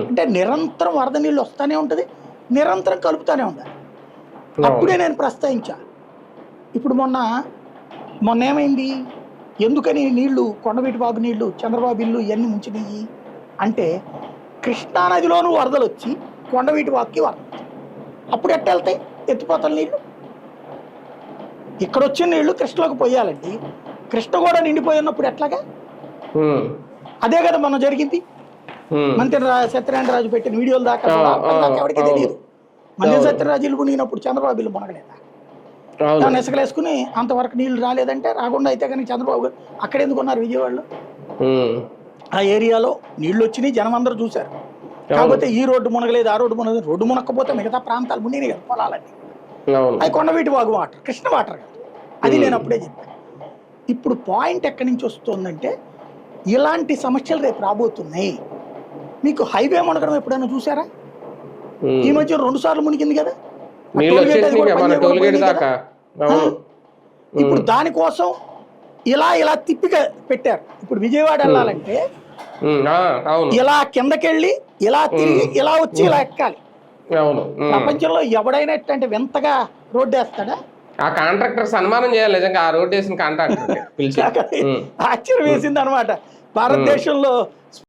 అంటే నిరంతరం వరద నీళ్ళు వస్తూనే ఉంటుంది, నిరంతరం కలుపుతూనే ఉండాలి. అప్పుడే నేను ప్రస్తావించా. ఇప్పుడు మొన్న ఏమైంది, ఎందుకని నీళ్లు కొండవీటి బాబు నీళ్లు చంద్రబాబు ఇల్లు ఇవన్నీ ముంచినాయి అంటే, కృష్ణానదిలోనూ వరదలు వచ్చి కొండవీటి బాబుకి వరదలు వచ్చాయి. అప్పుడు ఎట్ట వెళ్తాయి ఎత్తిపోతల నీళ్లు? ఇక్కడ వచ్చిన నీళ్లు కృష్ణలోకి పోయాలండి. కృష్ణ కూడా నిండిపోయి ఉన్నప్పుడు ఎట్లాగా? అదే కదా మనం జరిగింది. మంత్రి సత్యనారాయణరాజు పెట్టిన వీడియోలు దాకా ఎవరికి తెలియదు. మంత్రి సత్యనారాయణ ఇల్లు మునిగినప్పుడు చంద్రబాబు ఇల్లు మునగలేదా? దాన్ని ఇసుకలేసుకుని అంతవరకు నీళ్లు రాలేదంటే, రాకుండా అయితే కానీ చంద్రబాబు గారు అక్కడ ఎందుకు ఉన్నారు? విజయవాడలో ఆ ఏరియాలో నీళ్లు వచ్చినాయి, జనం అందరూ చూశారు. కాకపోతే ఈ రోడ్డు మునగలేదు, ఆ రోడ్డు మునగలేదు. రోడ్డు మునక్కపోతే మిగతా ప్రాంతాలు మునిగినాయి కదా, పొలాలన్నీ. అది కొండవీటి వాగు వాటర్, కృష్ణ వాటర్ కాదు. అది నేను అప్పుడే చెప్పాను. ఇప్పుడు పాయింట్ ఎక్కడి నుంచి వస్తుందంటే, ఇలాంటి సమస్యలు రేపు రాబోతున్నాయి. మీకు హైవే మునగడం ఎప్పుడైనా చూసారా? ఈ మధ్య 2 సార్లు మునిగింది కదా. ఇప్పుడు దానికోసం ఇలా తిప్పిగా పెట్టారు. ఇప్పుడు విజయవాడ వెళ్ళాలంటే ఇలా కిందకెళ్ళి ఇలా తిరిగి ఇలా వచ్చి ఇలా ఎక్కాలి. ప్రపంచంలో ఎవడైనా అంటే వింతగా రోడ్డు వేస్తాడా? ఆ కాంట్రాక్టర్ సన్మానం చేయాలి నిజంగా, ఆ రోడ్ వేసిన కాంట్రాక్టర్ ఆశ్చర్యం వేసింది అనమాట. భారతదేశంలో